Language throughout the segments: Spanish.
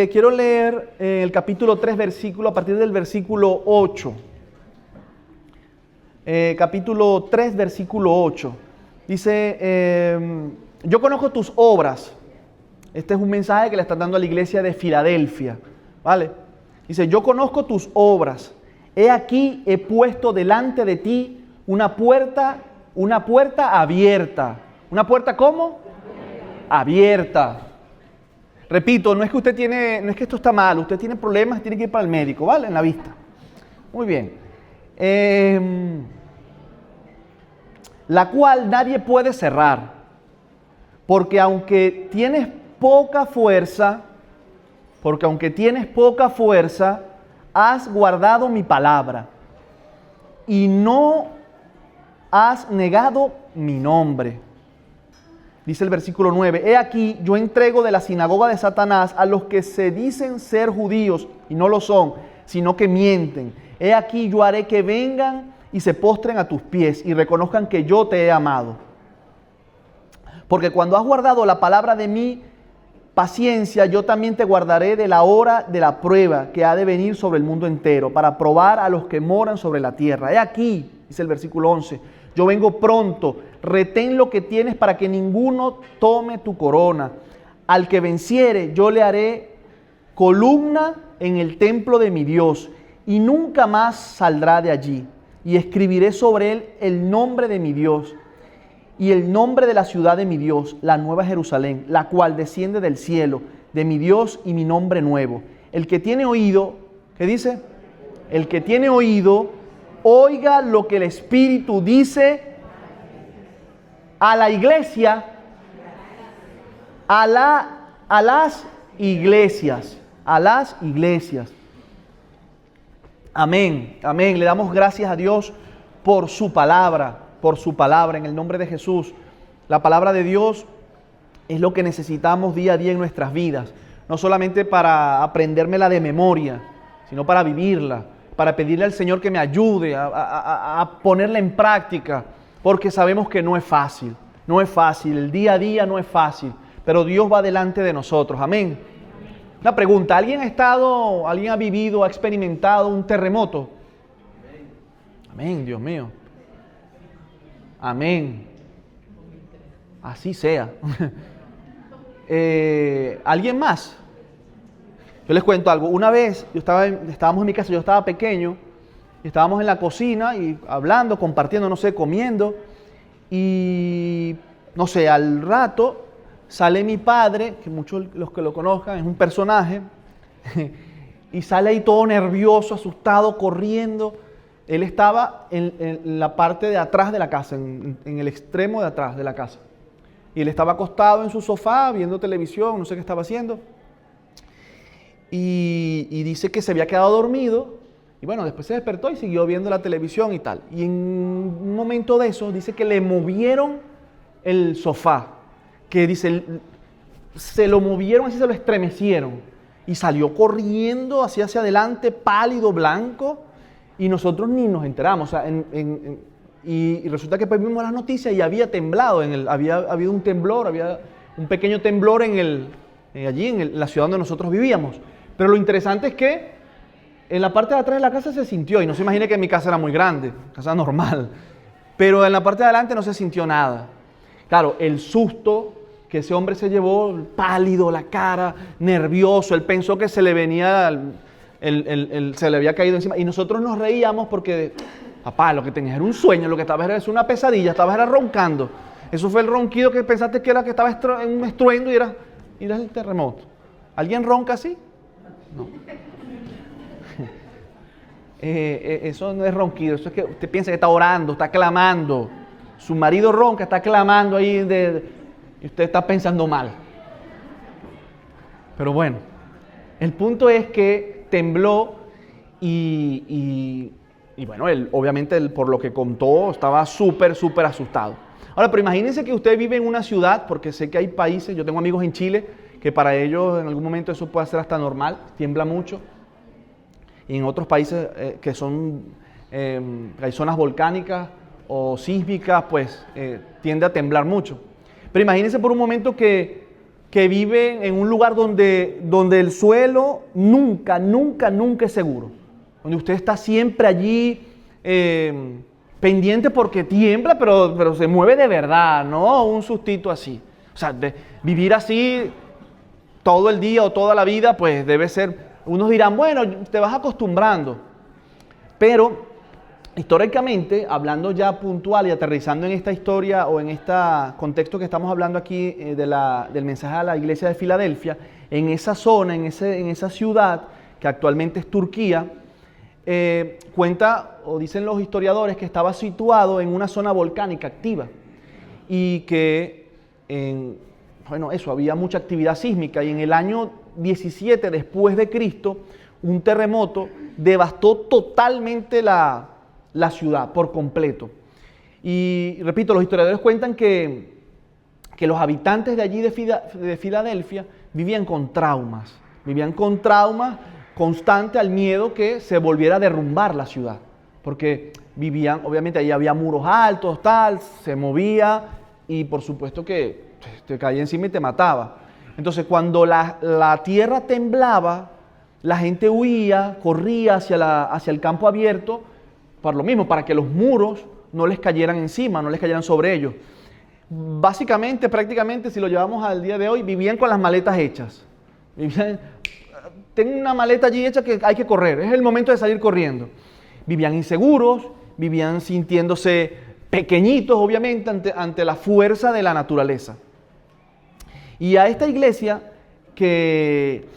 quiero leer el capítulo 3, a partir del versículo 8. Capítulo 3, versículo 8. Dice, yo conozco tus obras. Este es un mensaje que le están dando a la iglesia de Filadelfia, ¿vale? Dice, yo conozco tus obras. He aquí, he puesto delante de ti una puerta abierta. ¿Una puerta cómo? Abierta. Repito, no es que esto está mal, usted tiene problemas, tiene que ir para el médico, ¿vale? En la vista. Muy bien. La cual nadie puede cerrar, porque aunque tienes poca fuerza, has guardado mi palabra y no has negado mi nombre. Dice el versículo 9, he aquí, yo entrego de la sinagoga de Satanás a los que se dicen ser judíos y no lo son, sino que mienten. He aquí, yo haré que vengan y se postren a tus pies y reconozcan que yo te he amado. Porque cuando has guardado la palabra de mi paciencia, yo también te guardaré de la hora de la prueba que ha de venir sobre el mundo entero, para probar a los que moran sobre la tierra. He aquí, dice el versículo 11, yo vengo pronto, retén lo que tienes para que ninguno tome tu corona. Al que venciere, yo le haré columna en el templo de mi Dios, y nunca más saldrá de allí. Y escribiré sobre él el nombre de mi Dios y el nombre de la ciudad de mi Dios, la nueva Jerusalén, la cual desciende del cielo, de mi Dios, y mi nombre nuevo. El que tiene oído, ¿qué dice? El que tiene oído, oiga lo que el Espíritu dice a la iglesia, a las iglesias, a las iglesias. Amén, amén. Le damos gracias a Dios por su palabra, en el nombre de Jesús. La palabra de Dios es lo que necesitamos día a día en nuestras vidas, no solamente para aprendérmela de memoria, sino para vivirla, para pedirle al Señor que me ayude a ponerla en práctica, porque sabemos que no es fácil, el día a día no es fácil, pero Dios va delante de nosotros, amén. Una pregunta, ¿alguien ha vivido, ha experimentado un terremoto? Amén, Dios mío. Amén. Así sea. ¿Alguien más? Yo les cuento algo. Una vez estábamos en mi casa, yo estaba pequeño, y estábamos en la cocina y hablando, compartiendo, no sé, comiendo. Y no sé, al rato sale mi padre, que muchos los que lo conozcan, es un personaje, y sale ahí todo nervioso, asustado, corriendo. Él estaba en la parte de atrás de la casa, en el extremo de atrás de la casa. Y él estaba acostado en su sofá, viendo televisión, no sé qué estaba haciendo. Y dice que se había quedado dormido. Y bueno, después se despertó y siguió viendo la televisión y tal. Y en un momento de eso, dice que le movieron el sofá. Que dice, se lo movieron, así se lo estremecieron. Y salió corriendo hacia adelante, pálido, blanco. Y nosotros ni nos enteramos. O sea, y resulta que pues vimos las noticias y había temblado. Había habido un temblor, había un pequeño temblor allí en la ciudad donde nosotros vivíamos. Pero lo interesante es que en la parte de atrás de la casa se sintió. Y no se imagine que mi casa era muy grande, casa normal. Pero en la parte de adelante no se sintió nada. Claro, el susto que ese hombre se llevó, pálido, la cara, nervioso. Él pensó que se le venía... se le había caído encima y nosotros nos reíamos porque, papá, lo que tenías era un sueño, lo que estabas era una pesadilla, estabas era roncando. Eso fue el ronquido que pensaste que era que estaba en un estruendo y era el terremoto. ¿Alguien ronca así? No. Eso no es ronquido, eso es que usted piensa que está orando, está clamando. Su marido ronca, está clamando ahí y usted está pensando mal. Pero bueno, el punto es que tembló y bueno, él obviamente por lo que contó estaba súper asustado. Ahora, pero imagínense que usted vive en una ciudad, porque sé que hay países, yo tengo amigos en Chile, que para ellos en algún momento eso puede ser hasta normal, tiembla mucho. Y en otros países que son, hay zonas volcánicas o sísmicas, pues tiende a temblar mucho. Pero imagínense por un momento que que vive en un lugar donde el suelo nunca es seguro. Donde usted está siempre allí pendiente porque tiembla, pero se mueve de verdad, no un sustito así. O sea, vivir así todo el día o toda la vida, pues debe ser, unos dirán, bueno, te vas acostumbrando. Pero históricamente, hablando ya puntual y aterrizando en esta historia o en este contexto que estamos hablando aquí del mensaje a la iglesia de Filadelfia, en esa zona, en esa ciudad que actualmente es Turquía, cuenta o dicen los historiadores que estaba situado en una zona volcánica activa y que había mucha actividad sísmica, y en el año 17 después de Cristo un terremoto devastó totalmente la ciudad por completo. Y repito, los historiadores cuentan que los habitantes de allí de Filadelfia vivían con traumas constantes al miedo que se volviera a derrumbar la ciudad, porque vivían, obviamente ahí había muros altos, se movía y por supuesto que te caía encima y te mataba. Entonces cuando la tierra temblaba, la gente huía, corría hacia el campo abierto, por lo mismo, para que los muros no les cayeran encima, no les cayeran sobre ellos. Básicamente, prácticamente, si lo llevamos al día de hoy, vivían con las maletas hechas. Tengo una maleta allí hecha que hay que correr, es el momento de salir corriendo. Vivían inseguros, vivían sintiéndose pequeñitos, obviamente, ante la fuerza de la naturaleza. Y a esta iglesia que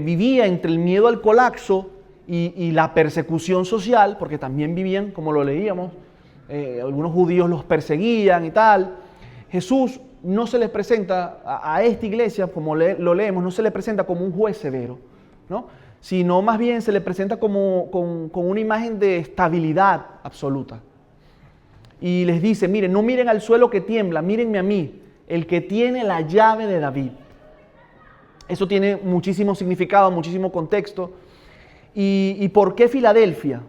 vivía entre el miedo al colapso y la persecución social, porque también vivían, como lo leíamos, algunos judíos los perseguían y tal. Jesús no se les presenta a esta iglesia, como lo leemos, no se les presenta como un juez severo, ¿no? Sino más bien se les presenta con una imagen de estabilidad absoluta. Y les dice, miren, no miren al suelo que tiembla, mírenme a mí, el que tiene la llave de David. Eso tiene muchísimo significado, muchísimo contexto. ¿Y por qué Filadelfia?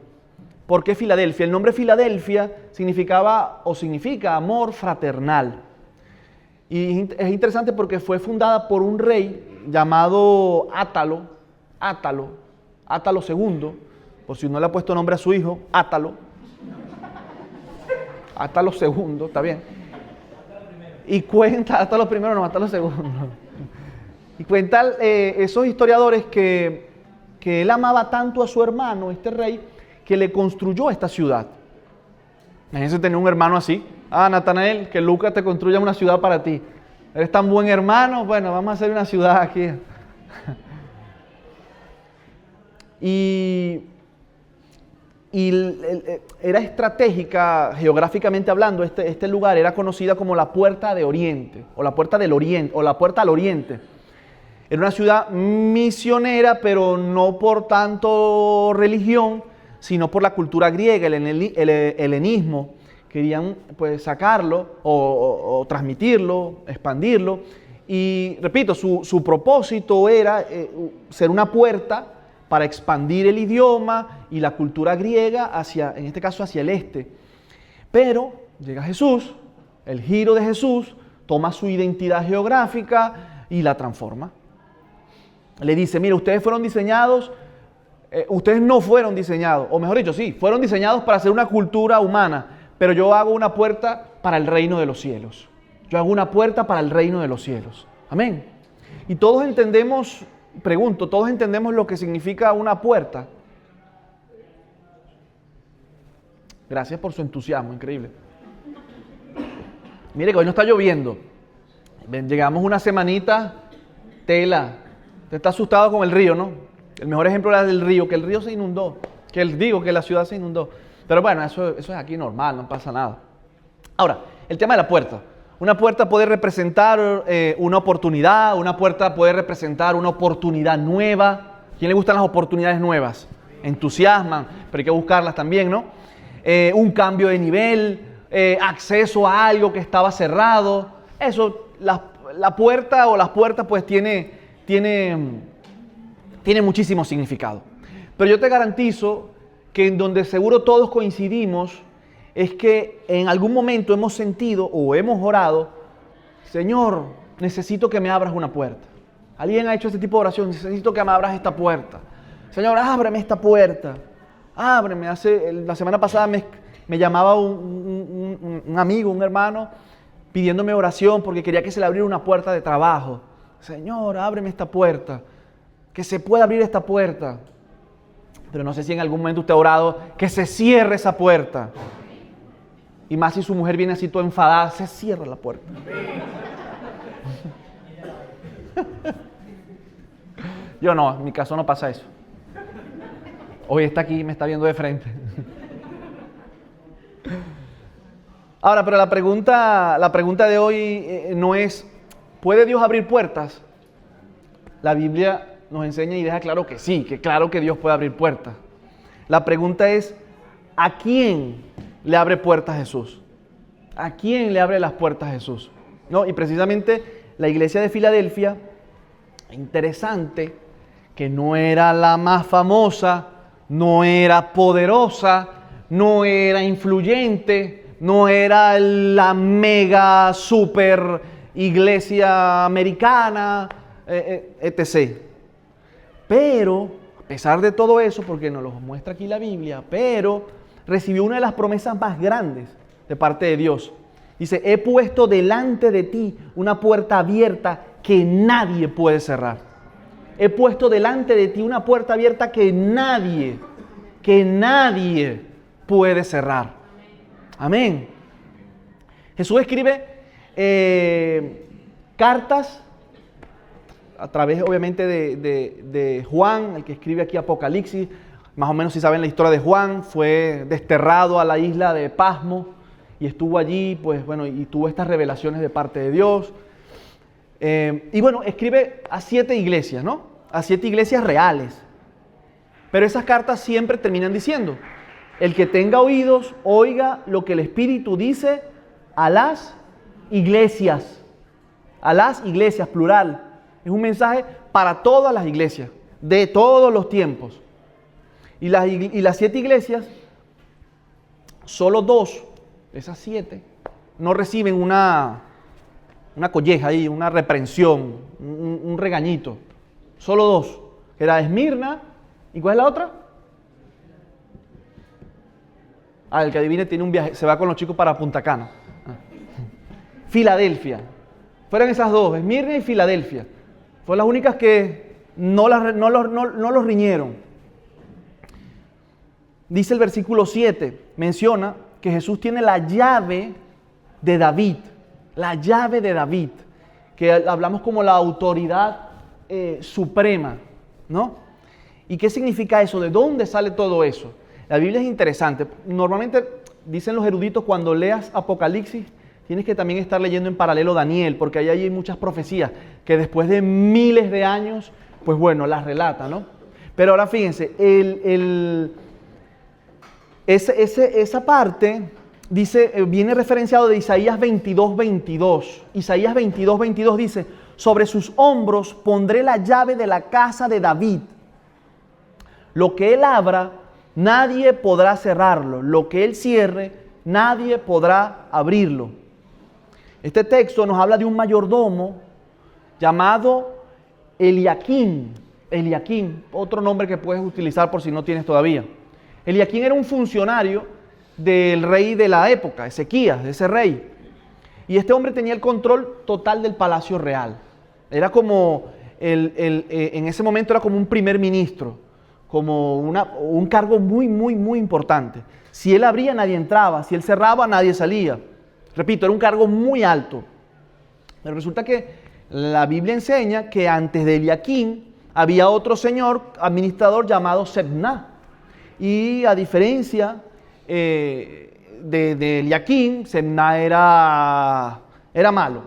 ¿Por qué Filadelfia? El nombre Filadelfia significa amor fraternal. Y es interesante porque fue fundada por un rey llamado Átalo II, por si no le ha puesto nombre a su hijo, Átalo II, está bien. Y cuenta, Átalo I, no, Átalo II. Y cuentan esos historiadores que él amaba tanto a su hermano, este rey, que le construyó esta ciudad. Imagínense tener un hermano así. Natanael, que Lucas te construya una ciudad para ti. Eres tan buen hermano, bueno, vamos a hacer una ciudad aquí. Y era estratégica, geográficamente hablando, este lugar era conocida como la Puerta de Oriente, o la Puerta del Oriente, o la Puerta al Oriente. Era una ciudad misionera, pero no por tanto religión, sino por la cultura griega, el helenismo. Querían pues sacarlo o transmitirlo, expandirlo. Y repito, su propósito era ser una puerta para expandir el idioma y la cultura griega en este caso hacia el este. Pero llega Jesús, el giro de Jesús, toma su identidad geográfica y la transforma. Le dice, mira, ustedes no fueron diseñados, o mejor dicho, sí, fueron diseñados para ser una cultura humana, pero yo hago una puerta para el reino de los cielos. Yo hago una puerta para el reino de los cielos. Amén. Y todos entendemos, pregunto, ¿todos entendemos lo que significa una puerta? Gracias por su entusiasmo, increíble. Mire que hoy no está lloviendo. Llegamos una semanita, tela. Usted está asustado con el río, ¿no? El mejor ejemplo era del río, que el río se inundó. Que la ciudad se inundó. Pero bueno, eso es aquí normal, no pasa nada. Ahora, el tema de la puerta. Una puerta puede representar una oportunidad, una puerta puede representar una oportunidad nueva. ¿A quién le gustan las oportunidades nuevas? Entusiasman, pero hay que buscarlas también, ¿no? Un cambio de nivel, acceso a algo que estaba cerrado. Eso, la puerta o las puertas pues tiene muchísimo significado. Pero yo te garantizo que en donde seguro todos coincidimos es que en algún momento hemos sentido o hemos orado, Señor, necesito que me abras una puerta. ¿Alguien ha hecho este tipo de oración? Necesito que me abras esta puerta. Señor, ábreme esta puerta. Ábreme. La semana pasada me llamaba un amigo, un hermano, pidiéndome oración porque quería que se le abriera una puerta de trabajo. Señor, ábreme esta puerta. Que se pueda abrir esta puerta. Pero no sé si en algún momento usted ha orado que se cierre esa puerta. Y más si su mujer viene así toda enfadada, se cierra la puerta. Yo no, en mi caso no pasa eso. Hoy está aquí y me está viendo de frente. Ahora, pero la pregunta de hoy no es, ¿puede Dios abrir puertas? La Biblia nos enseña y deja claro que sí, que claro que Dios puede abrir puertas. La pregunta es, ¿a quién le abre puertas Jesús? ¿A quién le abre las puertas Jesús? ¿No? Y precisamente la iglesia de Filadelfia, interesante, que no era la más famosa, no era poderosa, no era influyente, no era la mega super iglesia americana, etc. Pero, a pesar de todo eso, porque nos lo muestra aquí la Biblia, pero recibió una de las promesas más grandes de parte de Dios. Dice, he puesto delante de ti una puerta abierta que nadie puede cerrar. He puesto delante de ti una puerta abierta que nadie puede cerrar. Amén. Jesús escribe cartas a través, obviamente, de Juan, el que escribe aquí Apocalipsis. Más o menos, si saben la historia de Juan, fue desterrado a la isla de Pasmo y estuvo allí, pues bueno, y tuvo estas revelaciones de parte de Dios. Y bueno, escribe a 7 iglesias, ¿no? A 7 iglesias reales. Pero esas cartas siempre terminan diciendo, el que tenga oídos, oiga lo que el Espíritu dice a las iglesias. A las iglesias, plural. Es un mensaje para todas las iglesias, de todos los tiempos. Y las 7 iglesias, solo 2 de esas 7 no reciben una colleja ahí, una reprensión, un regañito. Solo 2, que era Esmirna, ¿y cuál es la otra? El que adivine tiene un viaje, se va con los chicos para Punta Cana. Filadelfia. Fueron esas 2, Esmirna y Filadelfia. Fueron las únicas que no los riñeron. Dice el versículo 7, menciona que Jesús tiene la llave de David. La llave de David, que hablamos como la autoridad suprema, ¿no? ¿Y qué significa eso? ¿De dónde sale todo eso? La Biblia es interesante. Normalmente dicen los eruditos, cuando leas Apocalipsis, tienes que también estar leyendo en paralelo Daniel, porque ahí hay muchas profecías que después de miles de años, pues bueno, las relata, ¿no? Pero ahora fíjense, esa parte dice, viene referenciado de Isaías 22:22. Isaías 22:22 dice, sobre sus hombros pondré la llave de la casa de David. Lo que él abra, nadie podrá cerrarlo. Lo que él cierre, nadie podrá abrirlo. Este texto nos habla de un mayordomo llamado Eliaquim. Eliaquim, otro nombre que puedes utilizar por si no tienes todavía. Eliaquim era un funcionario del rey de la época, Ezequías, de ese rey. Y este hombre tenía el control total del palacio real. Era como, en ese momento era como un primer ministro, como un cargo muy, muy, muy importante. Si él abría, nadie entraba. Si él cerraba, nadie salía. Repito, era un cargo muy alto. Pero resulta que la Biblia enseña que antes de Eliaquim había otro señor administrador llamado Sebna. Y a diferencia de Eliaquim, Sebna era malo.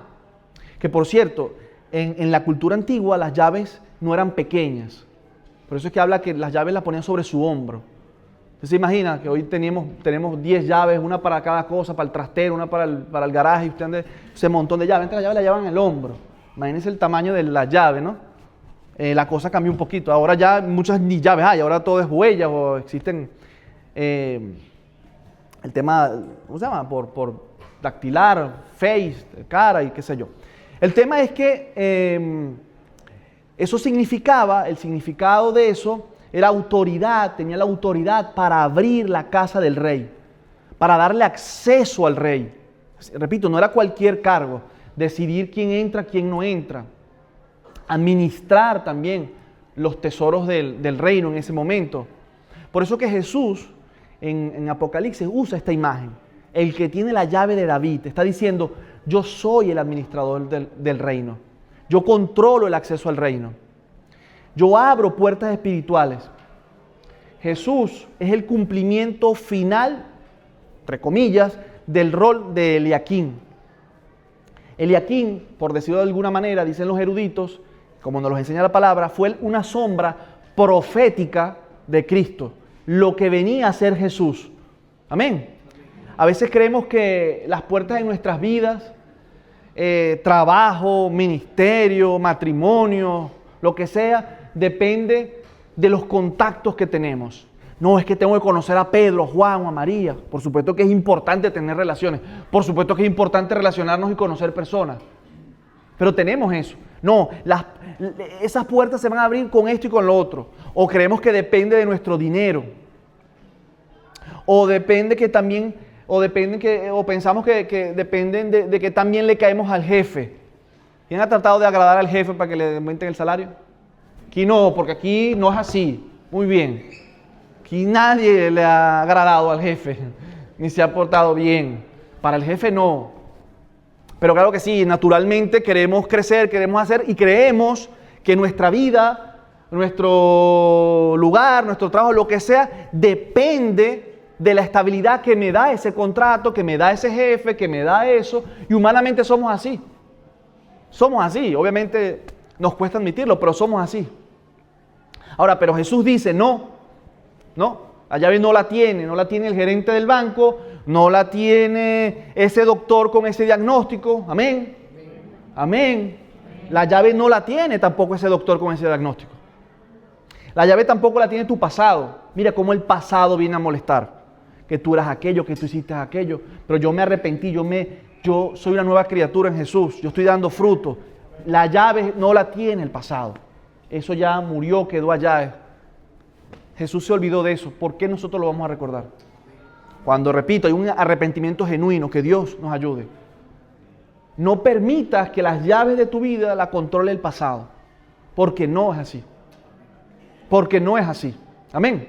Que por cierto, en la cultura antigua las llaves no eran pequeñas. Por eso es que habla que las llaves las ponían sobre su hombro. Usted se imagina que hoy tenemos 10 llaves, una para cada cosa, para el trastero, una para el garaje, y usted anda ese montón de llaves. Entonces la llave la llevan en el hombro. Imagínense el tamaño de la llave, ¿no? La cosa cambió un poquito. Ahora ya muchas ni llaves hay, ahora todo es huellas o existen el tema, ¿cómo se llama? Por dactilar, face, cara y qué sé yo. El tema es que eso significaba, el significado de eso era autoridad, tenía la autoridad para abrir la casa del rey, para darle acceso al rey. Repito, no era cualquier cargo, decidir quién entra, quién no entra, administrar también los tesoros del reino en ese momento. Por eso que Jesús en Apocalipsis usa esta imagen, el que tiene la llave de David, está diciendo, yo soy el administrador del reino, yo controlo el acceso al reino, yo abro puertas espirituales. Jesús es el cumplimiento final, entre comillas, del rol de Eliaquim. Eliaquim, por decirlo de alguna manera, dicen los eruditos, como nos los enseña la palabra, fue una sombra profética de Cristo, lo que venía a ser Jesús. Amén. A veces creemos que las puertas de nuestras vidas, trabajo, ministerio, matrimonio, lo que sea, depende de los contactos que tenemos. No, es que tengo que conocer a Pedro, a Juan o a María. Por supuesto que es importante tener relaciones. Por supuesto que es importante relacionarnos y conocer personas. Pero tenemos eso. No, esas puertas se van a abrir con esto y con lo otro. O creemos que depende de nuestro dinero. O depende que también, o pensamos que dependen de que también le caemos al jefe. ¿Quién ha tratado de agradar al jefe para que le aumenten el salario? Aquí no, porque aquí no es así. Muy bien. Aquí nadie le ha agradado al jefe, ni se ha portado bien. Para el jefe no. Pero claro que sí, naturalmente queremos crecer, queremos hacer y creemos que nuestra vida, nuestro lugar, nuestro trabajo, lo que sea, depende de la estabilidad que me da ese contrato, que me da ese jefe, que me da eso. Y humanamente somos así. Somos así. Obviamente nos cuesta admitirlo, pero somos así. Ahora, pero Jesús dice, no, la llave no la tiene el gerente del banco, no la tiene ese doctor con ese diagnóstico. Amén. Amén. La llave no la tiene tampoco ese doctor con ese diagnóstico. La llave tampoco la tiene tu pasado. Mira cómo el pasado viene a molestar. Que tú eras aquello, que tú hiciste aquello. Pero yo me arrepentí, yo soy una nueva criatura en Jesús. Yo estoy dando fruto. La llave no la tiene el pasado. Eso ya murió, quedó allá. Jesús se olvidó de eso. ¿Por qué nosotros lo vamos a recordar? Cuando, repito, hay un arrepentimiento genuino, que Dios nos ayude. No permitas que las llaves de tu vida la controle el pasado. Porque no es así. Porque no es así. Amén.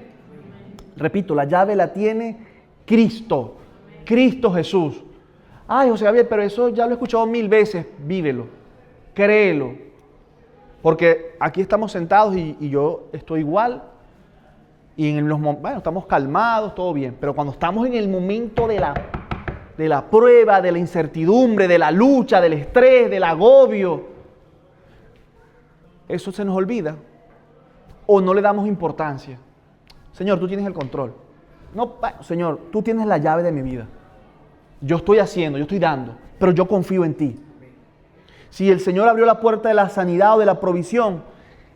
Repito, la llave la tiene Cristo. Cristo Jesús. Ay, José Gabriel, pero eso ya lo he escuchado 1000 veces. Vívelo. Créelo. Porque aquí estamos sentados y yo estoy igual. Y estamos calmados, todo bien. Pero cuando estamos en el momento de la prueba, de la incertidumbre, de la lucha, del estrés, del agobio, eso se nos olvida. O no le damos importancia. Señor, tú tienes el control. No, Señor, tú tienes la llave de mi vida. Yo estoy haciendo, yo estoy dando, pero yo confío en ti. Si el Señor abrió la puerta de la sanidad o de la provisión,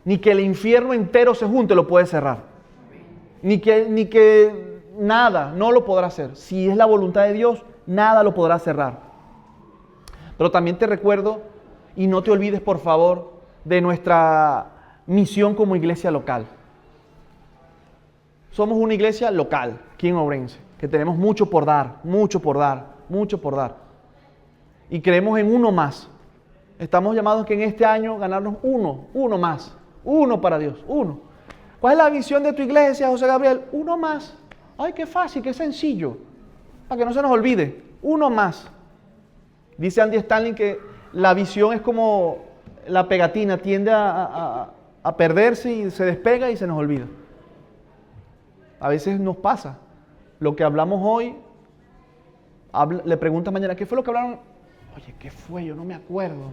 ni que el infierno entero se junte lo puede cerrar. Ni que nada, no lo podrá hacer. Si es la voluntad de Dios, nada lo podrá cerrar. Pero también te recuerdo, y no te olvides por favor, de nuestra misión como iglesia local. Somos una iglesia local, aquí en Ourense, que tenemos mucho por dar, mucho por dar, mucho por dar. Y creemos en uno más. Estamos llamados que en este año ganarnos uno más, uno para Dios, uno. ¿Cuál es la visión de tu iglesia, José Gabriel? Uno más. Ay, qué fácil, qué sencillo. Para que no se nos olvide, uno más. Dice Andy Stanley que la visión es como la pegatina, tiende a perderse y se despega y se nos olvida. A veces nos pasa. Lo que hablamos hoy, le preguntas mañana, ¿qué fue lo que hablaron? Oye, ¿qué fue? Yo no me acuerdo.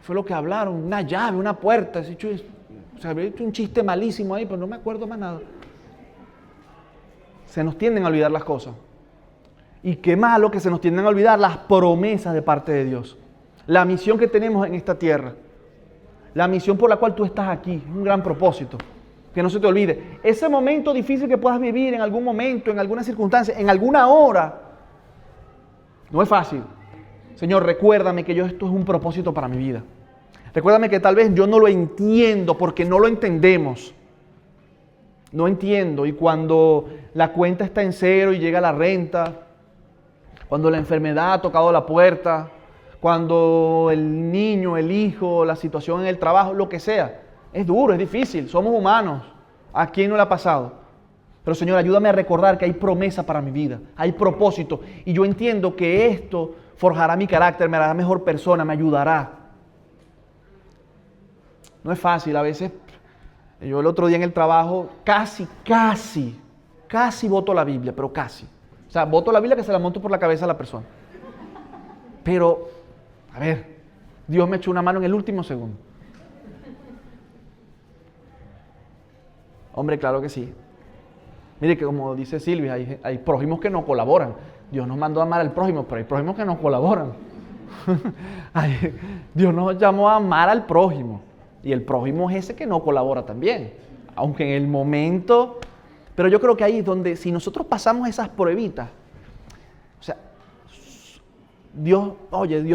Fue lo que hablaron, una llave, una puerta. O sea, había hecho un chiste malísimo ahí, pero no me acuerdo más nada. Se nos tienden a olvidar las cosas. Y qué malo que se nos tienden a olvidar las promesas de parte de Dios. La misión que tenemos en esta tierra. La misión por la cual tú estás aquí. Es un gran propósito. Que no se te olvide. Ese momento difícil que puedas vivir en algún momento, en alguna circunstancia, en alguna hora. No es fácil. Señor, recuérdame que esto es un propósito para mi vida. Recuérdame que tal vez yo no lo entiendo porque no lo entendemos. No entiendo. Y cuando la cuenta está en cero y llega la renta, cuando la enfermedad ha tocado la puerta, cuando el niño, el hijo, la situación en el trabajo, lo que sea, es duro, es difícil, somos humanos. ¿A quién no le ha pasado? Pero Señor, ayúdame a recordar que hay promesa para mi vida, hay propósito. Y yo entiendo que esto forjará mi carácter, me hará mejor persona, me ayudará. No es fácil, a veces. Yo el otro día en el trabajo casi voto la Biblia, pero casi. O sea, voto la Biblia que se la monto por la cabeza a la persona. Pero, a ver, Dios me echó una mano en el último segundo. Hombre, claro que sí. Mire que como dice Silvia, hay prójimos que no colaboran. Dios nos mandó a amar al prójimo, pero hay prójimos que no colaboran. Dios nos llamó a amar al prójimo. Y el prójimo es ese que no colabora también. Aunque en el momento... Pero yo creo que ahí es donde, si nosotros pasamos esas pruebitas, o sea, Dios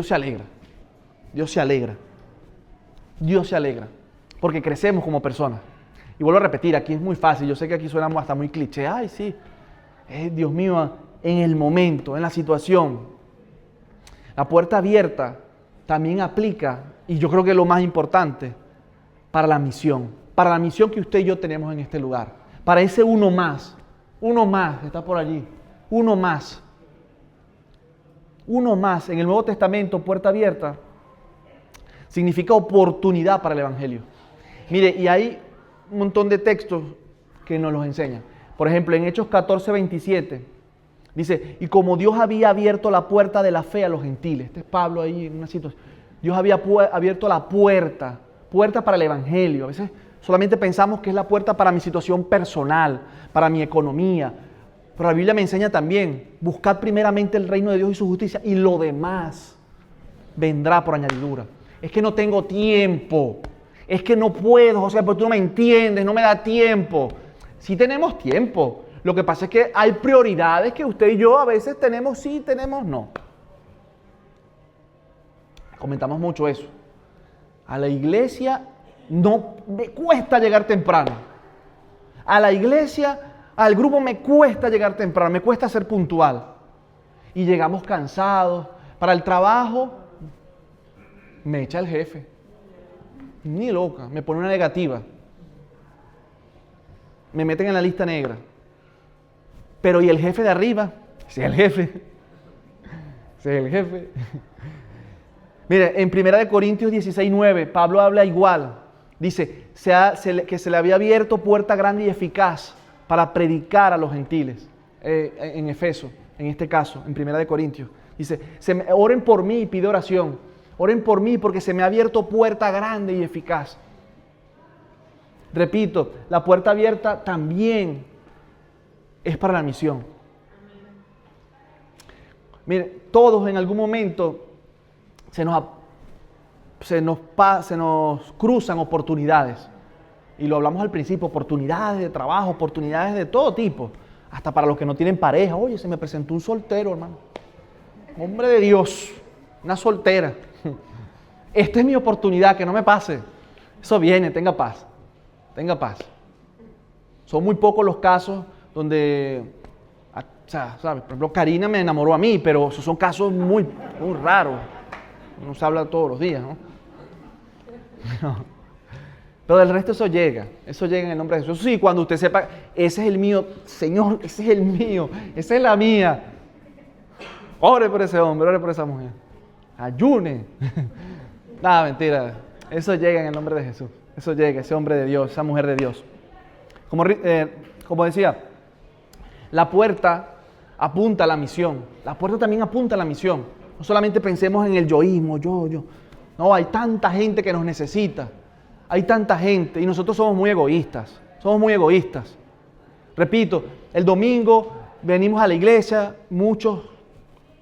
se alegra. Dios se alegra. Dios se alegra. Porque crecemos como personas. Y vuelvo a repetir, aquí es muy fácil. Yo sé que aquí suena hasta muy cliché. Ay, sí. Dios mío, en el momento, en la situación. La puerta abierta también aplica, y yo creo que es lo más importante, para la misión que usted y yo tenemos en este lugar, para ese uno más que está por allí, uno más en el Nuevo Testamento. Puerta abierta significa oportunidad para el Evangelio. Mire, y hay un montón de textos que nos los enseñan. Por ejemplo, en Hechos 14:27 dice, y como Dios había abierto la puerta de la fe a los gentiles. Este es Pablo ahí en una situación. Dios había abierto la puerta para el Evangelio. A veces solamente pensamos que es la puerta para mi situación personal, para mi economía. Pero la Biblia me enseña también, buscad primeramente el reino de Dios y su justicia y lo demás vendrá por añadidura. Es que no tengo tiempo, es que no puedo, José, porque tú no me entiendes, no me da tiempo. Sí tenemos tiempo, lo que pasa es que hay prioridades que usted y yo a veces tenemos sí, tenemos no. Comentamos mucho eso. A la iglesia no me cuesta llegar temprano. A la iglesia, al grupo me cuesta llegar temprano, me cuesta ser puntual. Y llegamos cansados. Para el trabajo, me echa el jefe. Ni loca, me pone una negativa. Me meten en la lista negra. Pero ¿y el jefe de arriba? Ese es el jefe. Ese es el jefe. Mire, en 1 Corintios 16:9, Pablo habla igual. Dice que se le había abierto puerta grande y eficaz para predicar a los gentiles. En Efeso, en este caso, en 1 Corintios. Dice, oren por mí y pide oración. Oren por mí porque se me ha abierto puerta grande y eficaz. Repito, la puerta abierta también es para la misión. Mire, todos en algún momento se nos cruzan oportunidades. Y lo hablamos al principio, oportunidades de trabajo, oportunidades de todo tipo. Hasta para los que no tienen pareja. Oye, se me presentó un soltero, hermano. Hombre de Dios, una soltera. Esta es mi oportunidad, que no me pase. Eso viene, tenga paz. Tenga paz. Son muy pocos los casos donde, ¿sabes? Por ejemplo, Karina me enamoró a mí, pero esos son casos muy raros. No se habla todos los días, ¿no? Pero del resto eso llega en el nombre de Jesús. Sí, cuando usted sepa, ese es el mío, Señor, ese es el mío, esa es la mía. Ore por ese hombre, ore por esa mujer. Ayune. Nada, mentira. Eso llega en el nombre de Jesús. Eso llega, ese hombre de Dios, esa mujer de Dios. Como decía, la puerta apunta a la misión. La puerta también apunta a la misión. No solamente pensemos en el yoísmo, yo. No, hay tanta gente que nos necesita. Hay tanta gente y nosotros somos muy egoístas. Somos muy egoístas. Repito, el domingo venimos a la iglesia, muchos,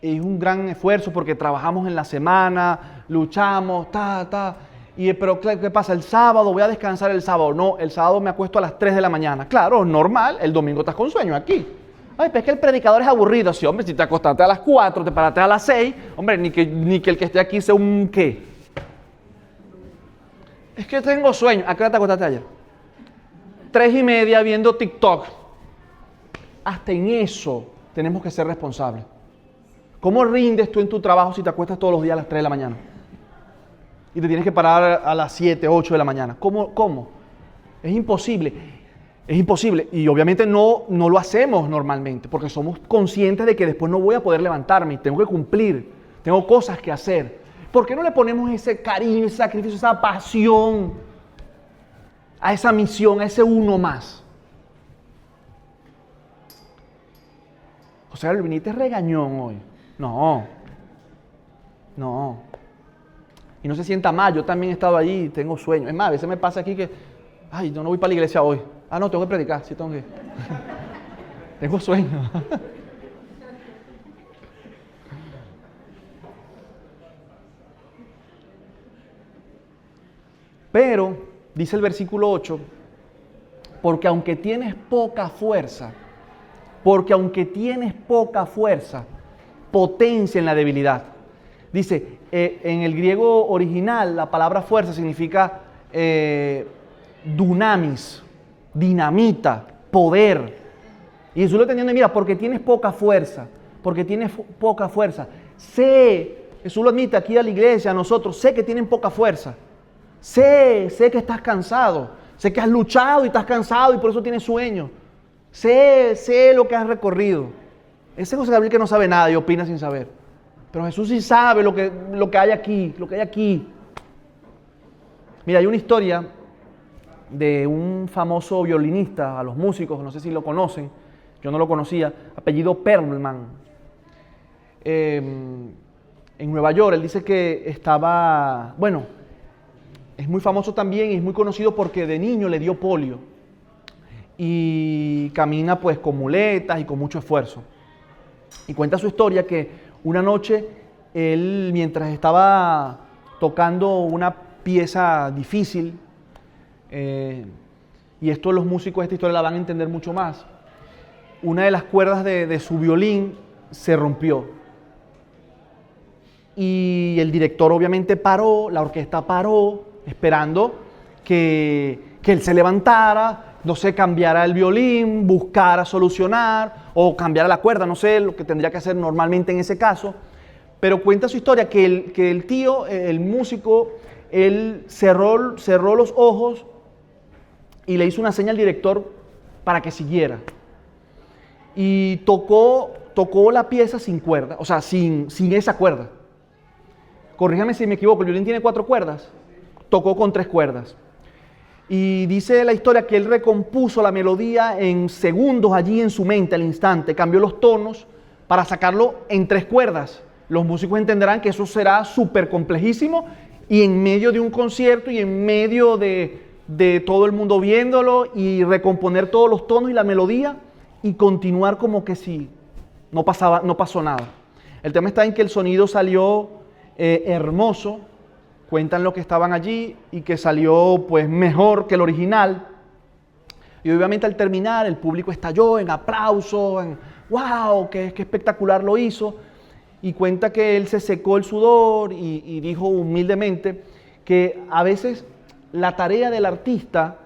es un gran esfuerzo porque trabajamos en la semana, luchamos, pero ¿qué pasa? El sábado, voy a descansar el sábado. No, el sábado me acuesto a las 3 de la mañana. Claro, normal, el domingo estás con sueño aquí. Ay, pero es que el predicador es aburrido. Sí, hombre, si te acostaste a las 4, te paraste a las 6, hombre, ni que el que esté aquí sea un qué. Es que tengo sueño. ¿A qué hora te acostaste ayer? 3:30 viendo TikTok. Hasta en eso tenemos que ser responsables. ¿Cómo rindes tú en tu trabajo si te acuestas todos los días a las 3 de la mañana? Y te tienes que parar a las 7, 8 de la mañana. ¿Cómo? Es imposible. Es imposible. Y obviamente no lo hacemos normalmente, porque somos conscientes de que después no voy a poder levantarme y tengo que cumplir. Tengo cosas que hacer. ¿Por qué no le ponemos ese cariño, ese sacrificio, esa pasión a esa misión, a ese uno más? José Gabriel, viniste regañón hoy. No. Y no se sienta mal, yo también he estado allí y tengo sueño. Es más, a veces me pasa aquí que, ay, yo no voy para la iglesia hoy. Ah, no, tengo que predicar, sí tengo que. Tengo sueño. Pero, dice el versículo 8, porque aunque tienes poca fuerza, potencia en la debilidad. Dice, en el griego original, la palabra fuerza significa dunamis, dinamita, poder. Y Jesús lo entendiendo, mira, porque tienes poca fuerza. Sé, Jesús lo admite aquí a la iglesia, a nosotros, sé que tienen poca fuerza. Sé que estás cansado. Sé que has luchado y estás cansado y por eso tienes sueño. Sé lo que has recorrido. Ese José Gabriel que no sabe nada y opina sin saber. Pero Jesús sí sabe lo que hay aquí, Mira, hay una historia de un famoso violinista, a los músicos, no sé si lo conocen, yo no lo conocía, apellido Perlman. En Nueva York, él dice que estaba, bueno, es muy famoso también y es muy conocido porque de niño le dio polio. Y camina pues con muletas y con mucho esfuerzo. Y cuenta su historia que una noche él, mientras estaba tocando una pieza difícil, y esto los músicos de esta historia la van a entender mucho más, una de las cuerdas de su violín se rompió. Y el director obviamente paró, la orquesta paró, esperando que él se levantara, no sé, cambiara el violín, buscara solucionar o cambiara la cuerda, no sé lo que tendría que hacer normalmente en ese caso. Pero cuenta su historia que el tío, el músico, él cerró los ojos y le hizo una señal al director para que siguiera. Y tocó la pieza sin cuerda, o sea, sin esa cuerda. Corríjame si me equivoco, el violín tiene 4 cuerdas, tocó con 3 cuerdas. Y dice la historia que él recompuso la melodía en segundos allí en su mente, al instante. Cambió los tonos para sacarlo en 3 cuerdas. Los músicos entenderán que eso será súper complejísimo y en medio de un concierto y en medio de todo el mundo viéndolo y recomponer todos los tonos y la melodía y continuar como que si no pasó nada. El tema está en que el sonido salió hermoso. Cuentan los que estaban allí y que salió pues mejor que el original. Y obviamente al terminar el público estalló en aplausos, en ¡wow! ¡Qué espectacular lo hizo! Y cuenta que él se secó el sudor y dijo humildemente que a veces la tarea del artista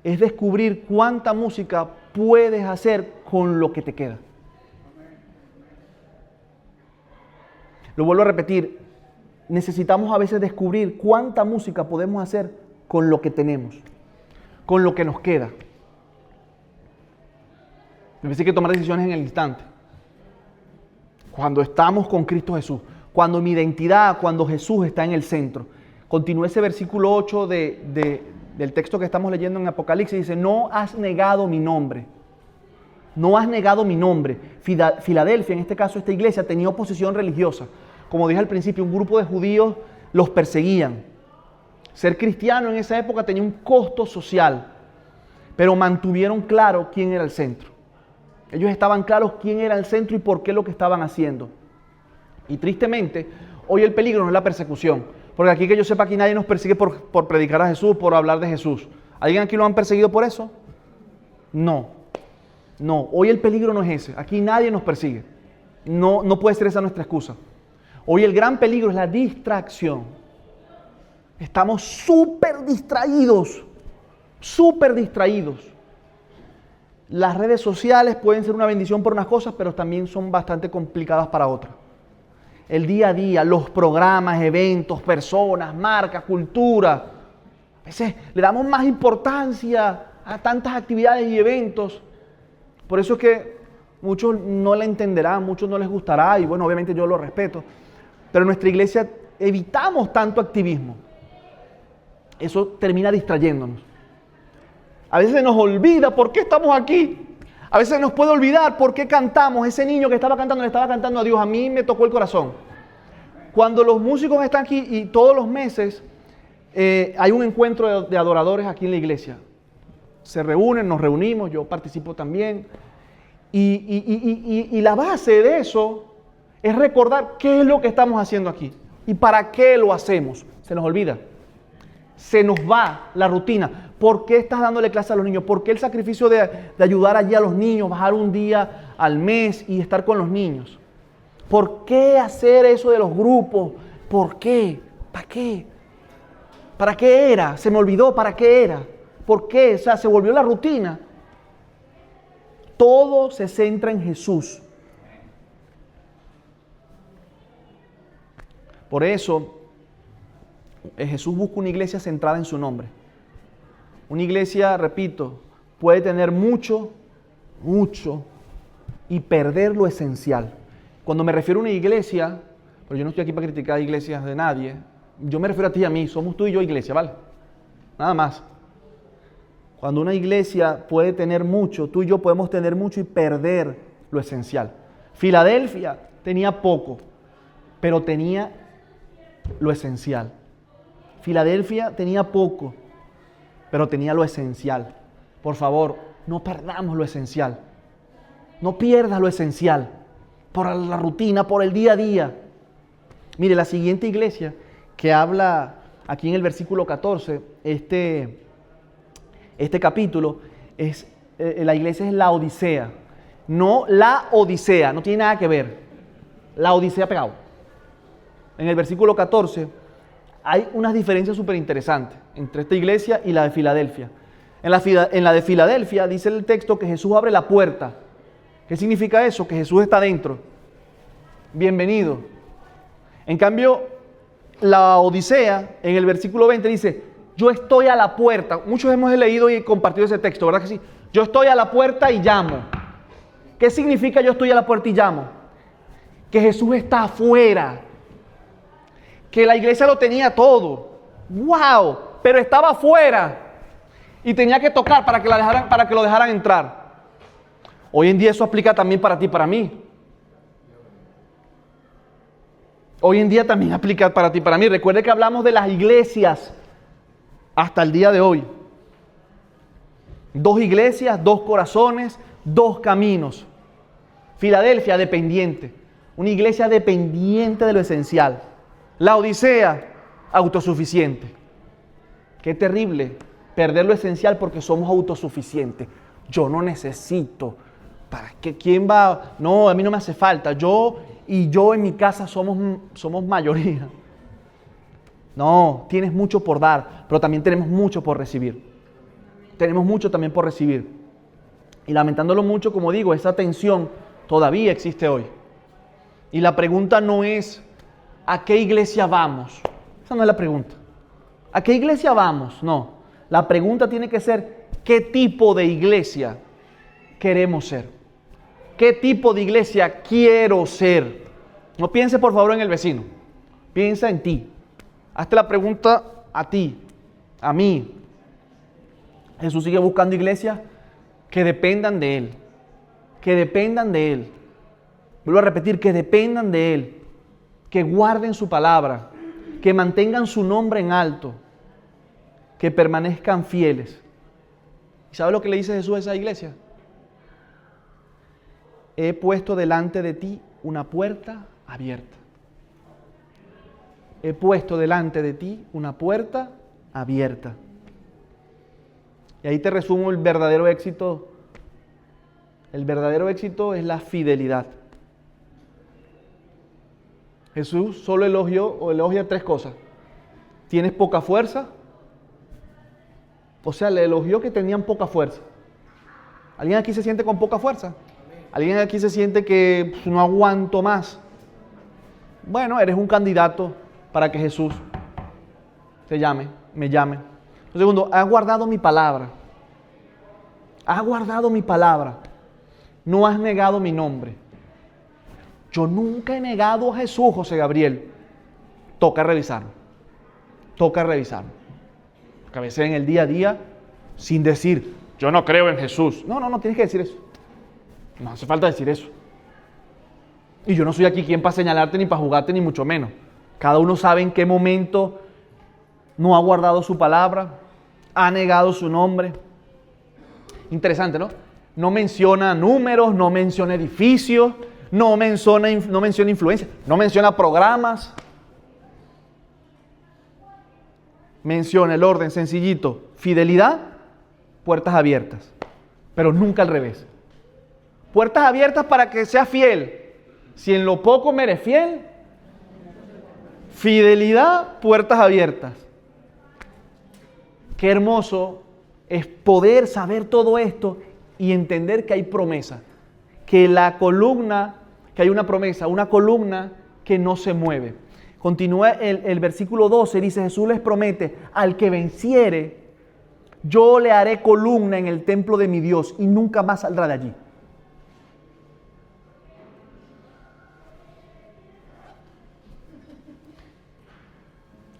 es descubrir cuánta música puedes hacer con lo que te queda. Lo vuelvo a repetir. Necesitamos a veces descubrir cuánta música podemos hacer con lo que tenemos, con lo que nos queda. A veces hay que tomar decisiones en el instante. Cuando estamos con Cristo Jesús, cuando mi identidad, cuando Jesús está en el centro. Continúa ese versículo 8 del texto que estamos leyendo en Apocalipsis, dice, no has negado mi nombre. No has negado mi nombre. Filadelfia, en este caso esta iglesia, tenía oposición religiosa. Como dije al principio, un grupo de judíos los perseguían. Ser cristiano en esa época tenía un costo social, pero mantuvieron claro quién era el centro. Ellos estaban claros quién era el centro y por qué lo que estaban haciendo. Y tristemente, hoy el peligro no es la persecución, porque aquí que yo sepa, aquí nadie nos persigue por predicar a Jesús, por hablar de Jesús. ¿Alguien aquí lo han perseguido por eso? No. No, hoy el peligro no es ese. Aquí nadie nos persigue. No puede ser esa nuestra excusa. Hoy el gran peligro es la distracción. Estamos súper distraídos. Súper distraídos. Las redes sociales pueden ser una bendición por unas cosas, pero también son bastante complicadas para otras. El día a día, los programas, eventos, personas, marcas, cultura. A veces le damos más importancia a tantas actividades y eventos. Por eso es que muchos no la entenderán, muchos no les gustará, y bueno, obviamente yo lo respeto. Pero en nuestra iglesia evitamos tanto activismo. Eso termina distrayéndonos. A veces se nos olvida por qué estamos aquí. A veces nos puede olvidar por qué cantamos. Ese niño que estaba cantando le estaba cantando a Dios. A mí me tocó el corazón. Cuando los músicos están aquí y todos los meses hay un encuentro de adoradores aquí en la iglesia. Se reúnen, nos reunimos, yo participo también. Y la base de eso es recordar qué es lo que estamos haciendo aquí y para qué lo hacemos. Se nos olvida. Se nos va la rutina. ¿Por qué estás dándole clase a los niños? ¿Por qué el sacrificio de ayudar allí a los niños, bajar un día al mes y estar con los niños? ¿Por qué hacer eso de los grupos? ¿Por qué? ¿Para qué? ¿Para qué era? Se me olvidó para qué era. ¿Por qué? O sea, se volvió la rutina. Todo se centra en Jesús. Por eso, Jesús busca una iglesia centrada en su nombre. Una iglesia, repito, puede tener mucho y perder lo esencial. Cuando me refiero a una iglesia, pero yo no estoy aquí para criticar iglesias de nadie, yo me refiero a ti y a mí, somos tú y yo iglesia, ¿vale? Nada más. Cuando una iglesia puede tener mucho, tú y yo podemos tener mucho y perder lo esencial. Filadelfia tenía poco, pero tenía lo esencial. Filadelfia tenía poco, pero tenía lo esencial. Por favor, no perdamos lo esencial. No pierdas lo esencial por la rutina, por el día a día. Mire, la siguiente iglesia que habla aquí en el versículo 14, este capítulo, la iglesia es la Odisea. No la Odisea, no tiene nada que ver. La Odisea pegado. En el versículo 14 hay unas diferencias súper interesantes entre esta iglesia y la de Filadelfia. En la de Filadelfia dice el texto que Jesús abre la puerta. ¿Qué significa eso? Que Jesús está dentro. Bienvenido. En cambio, la Odisea, en el versículo 20 dice, yo estoy a la puerta. Muchos hemos leído y compartido ese texto, ¿verdad que sí? Yo estoy a la puerta y llamo. ¿Qué significa yo estoy a la puerta y llamo? Que Jesús está afuera. Que la iglesia lo tenía todo. ¡Wow! Pero estaba afuera. Y tenía que tocar para que lo dejaran entrar. Hoy en día eso aplica también para ti y para mí. Hoy en día también aplica para ti y para mí. Recuerde que hablamos de las iglesias hasta el día de hoy. 2 iglesias, 2 corazones, 2 caminos. Filadelfia, dependiente. Una iglesia dependiente de lo esencial. La Odisea, autosuficiente. Qué terrible perder lo esencial porque somos autosuficientes. Yo no necesito. ¿Para qué? ¿Quién va? No, a mí no me hace falta. Yo en mi casa somos mayoría. No, tienes mucho por dar, pero también tenemos mucho por recibir. Tenemos mucho también por recibir. Y lamentándolo mucho, como digo, esa tensión todavía existe hoy. Y la pregunta no es, ¿a qué iglesia vamos? Esa no es la pregunta. ¿A qué iglesia vamos? No. La pregunta tiene que ser, ¿qué tipo de iglesia queremos ser? ¿Qué tipo de iglesia quiero ser? No piense por favor en el vecino. Piensa en ti. Hazte la pregunta a ti, a mí. Jesús sigue buscando iglesias que dependan de Él. Que dependan de Él. Vuelvo a repetir, que dependan de Él. Que guarden su palabra. Que mantengan su nombre en alto. Que permanezcan fieles. ¿Y sabe lo que le dice Jesús a esa iglesia? He puesto delante de ti una puerta abierta. He puesto delante de ti una puerta abierta. Y ahí te resumo el verdadero éxito El verdadero éxito es la fidelidad. Jesús solo elogia tres cosas. ¿Tienes poca fuerza? O sea, le elogió que tenían poca fuerza. ¿Alguien aquí se siente con poca fuerza? ¿Alguien aquí se siente que no aguanto más? Bueno, eres un candidato para que Jesús me llame. Lo segundo, has guardado mi palabra. Has guardado mi palabra. No has negado mi nombre. Yo nunca he negado a Jesús, José Gabriel. Toca revisarlo. Toca revisarlo. Porque a veces en el día a día, sin decir, yo no creo en Jesús. No tienes que decir eso. No hace falta decir eso. Y yo no soy aquí quien para señalarte, ni para jugarte, ni mucho menos. Cada uno sabe en qué momento no ha guardado su palabra, ha negado su nombre. Interesante, ¿no? No menciona números, no menciona edificios, no menciona influencia, no menciona programas. Menciona el orden sencillito: fidelidad, puertas abiertas. Pero nunca al revés. Puertas abiertas para que sea fiel. Si en lo poco me eres fiel, fidelidad, puertas abiertas. Qué hermoso es poder saber todo esto y entender que hay promesa. Que la columna, que hay una promesa, una columna que no se mueve. Continúa el versículo 12, dice: Jesús les promete, al que venciere, yo le haré columna en el templo de mi Dios y nunca más saldrá de allí.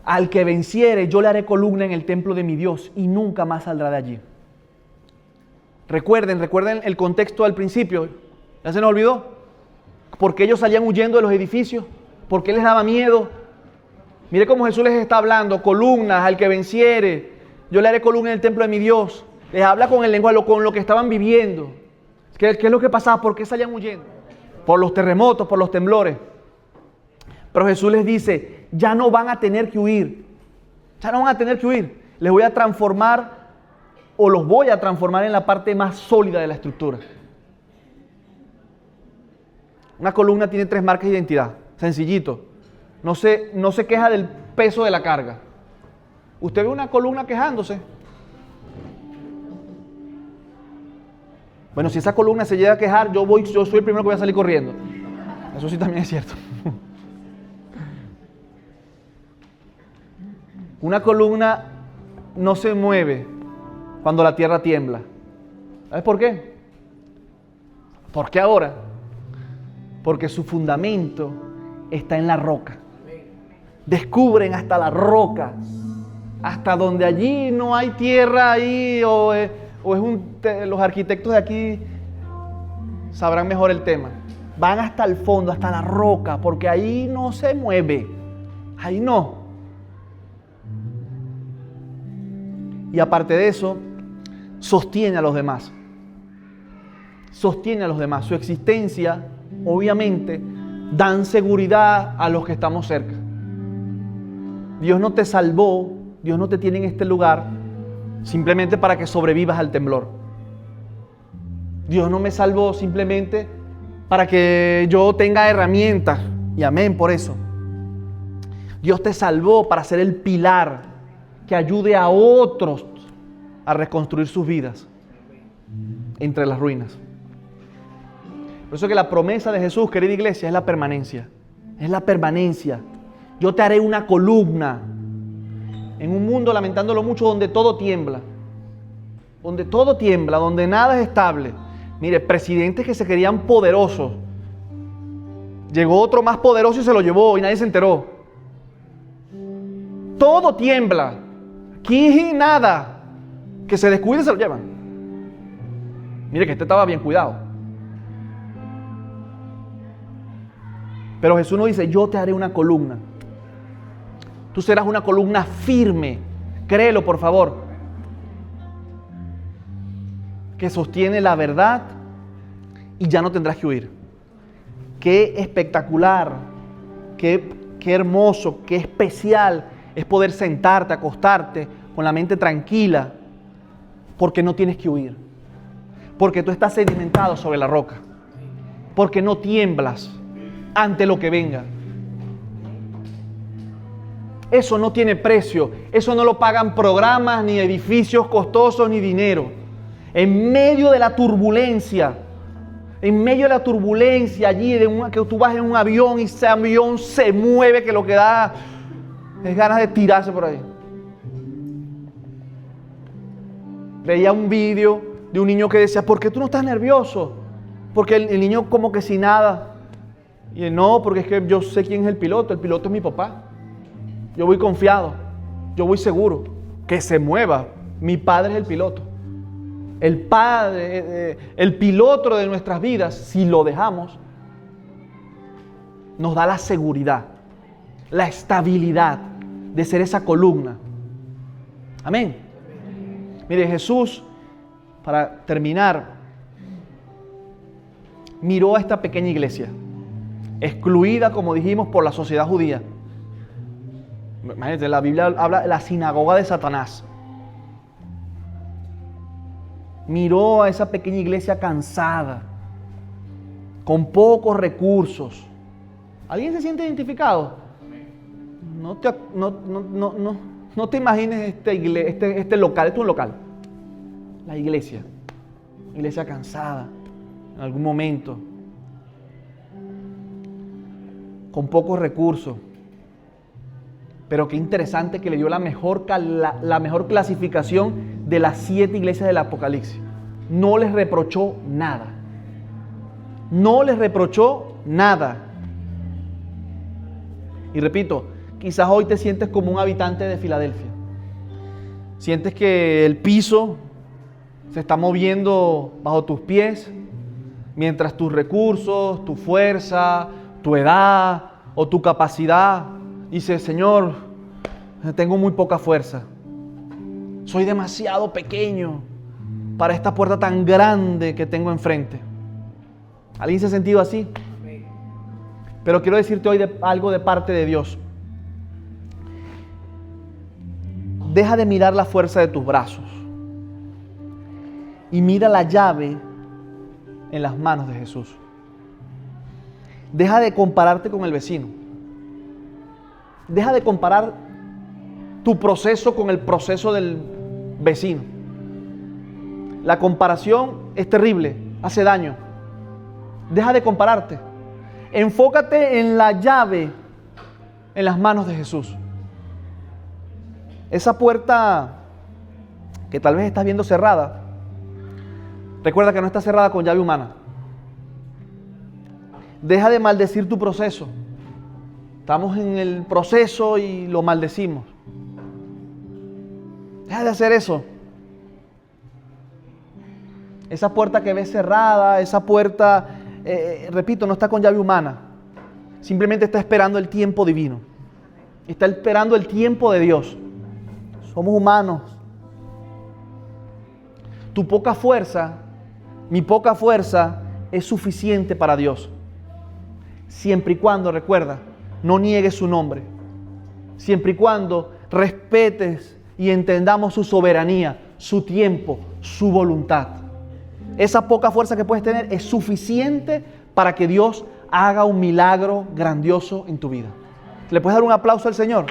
Al que venciere, yo le haré columna en el templo de mi Dios y nunca más saldrá de allí. Recuerden el contexto al principio. ¿Ya se nos olvidó? ¿Por qué ellos salían huyendo de los edificios? ¿Por qué les daba miedo? Mire cómo Jesús les está hablando: columnas, al que venciere, yo le haré columna en el templo de mi Dios. Les habla con el lenguaje, con lo que estaban viviendo. ¿Qué es lo que pasaba? ¿Por qué salían huyendo? Por los terremotos, por los temblores. Pero Jesús les dice: ya no van a tener que huir. Ya no van a tener que huir. Les voy a transformar, o los voy a transformar en la parte más sólida de la estructura. Una columna tiene 3 marcas de identidad. Sencillito. No se queja del peso de la carga. Usted ve una columna quejándose. Bueno, si esa columna se llega a quejar, yo soy el primero que voy a salir corriendo. Eso sí también es cierto. Una columna no se mueve cuando la tierra tiembla. ¿Sabes por qué? ¿Por qué ahora? Porque su fundamento está en la roca. Descubren hasta la roca, hasta donde allí no hay tierra ahí, los arquitectos de aquí sabrán mejor el tema. Van hasta el fondo, hasta la roca, porque ahí no se mueve, ahí no. Y aparte de eso, sostiene a los demás. Sostiene a los demás. Su existencia, obviamente, dan seguridad a los que estamos cerca. Dios no te salvó, Dios no te tiene en este lugar simplemente para que sobrevivas al temblor. Dios no me salvó simplemente para que yo tenga herramientas, y amén por eso. Dios te salvó para ser el pilar que ayude a otros a reconstruir sus vidas entre las ruinas. Por eso que la promesa de Jesús, querida iglesia, es la permanencia. Es la permanencia. Yo te haré una columna en un mundo, lamentándolo mucho, donde todo tiembla. Donde todo tiembla, donde nada es estable. Mire, presidentes que se querían poderosos. Llegó otro más poderoso y se lo llevó y nadie se enteró. Todo tiembla. Aquí nada. Que se descuide se lo llevan. Mire que este estaba bien cuidado. Pero Jesús nos dice: yo te haré una columna. Tú serás una columna firme. Créelo, por favor. Que sostiene la verdad y ya no tendrás que huir. Qué espectacular, qué hermoso, qué especial es poder sentarte, acostarte con la mente tranquila, porque no tienes que huir. Porque tú estás sedimentado sobre la roca. Porque no tiemblas ante lo que venga. Eso no tiene precio. Eso no lo pagan programas, ni edificios costosos, ni dinero. En medio de la turbulencia, allí que tú vas en un avión y ese avión se mueve, que lo que da es ganas de tirarse por ahí. Veía un vídeo de un niño que decía, ¿por qué tú no estás nervioso? Porque el niño como que sin nada. Y él, no, porque es que yo sé quién es el piloto es mi papá. Yo voy confiado, yo voy seguro, que se mueva, mi padre es el piloto. El padre, el piloto de nuestras vidas, si lo dejamos, nos da la seguridad, la estabilidad de ser esa columna. Amén. Mire, Jesús, para terminar, miró a esta pequeña iglesia, excluida, como dijimos, por la sociedad judía. Imagínate, la Biblia habla de la sinagoga de Satanás. Miró a esa pequeña iglesia cansada, con pocos recursos. ¿Alguien se siente identificado? No te imagines este local, esto es un local. La iglesia cansada, en algún momento, con pocos recursos. Pero qué interesante que le dio la mejor clasificación de las 7 iglesias del Apocalipsis. No les reprochó nada. No les reprochó nada. Y repito, quizás hoy te sientes como un habitante de Filadelfia. Sientes que el piso se está moviendo bajo tus pies, mientras tus recursos, tu fuerza, tu edad o tu capacidad dice, Señor, tengo muy poca fuerza. Soy demasiado pequeño para esta puerta tan grande que tengo enfrente. ¿Alguien se ha sentido así? Pero quiero decirte hoy algo de parte de Dios. Deja de mirar la fuerza de tus brazos y mira la llave en las manos de Jesús. Deja de compararte con el vecino. Deja de comparar tu proceso con el proceso del vecino. La comparación es terrible, hace daño. Deja de compararte. Enfócate en la llave en las manos de Jesús. Esa puerta que tal vez estás viendo cerrada, recuerda que no está cerrada con llave humana. Deja de maldecir tu proceso. Estamos en el proceso y lo maldecimos. Deja de hacer eso. Esa puerta que ves cerrada, esa puerta, repito, no está con llave humana. Simplemente está esperando el tiempo divino. Está esperando el tiempo de Dios. Somos humanos. Tu poca fuerza, mi poca fuerza, es suficiente para Dios. Siempre y cuando, recuerda, no niegues su nombre. Siempre y cuando respetes y entendamos su soberanía, su tiempo, su voluntad. Esa poca fuerza que puedes tener es suficiente para que Dios haga un milagro grandioso en tu vida. ¿Le puedes dar un aplauso al Señor?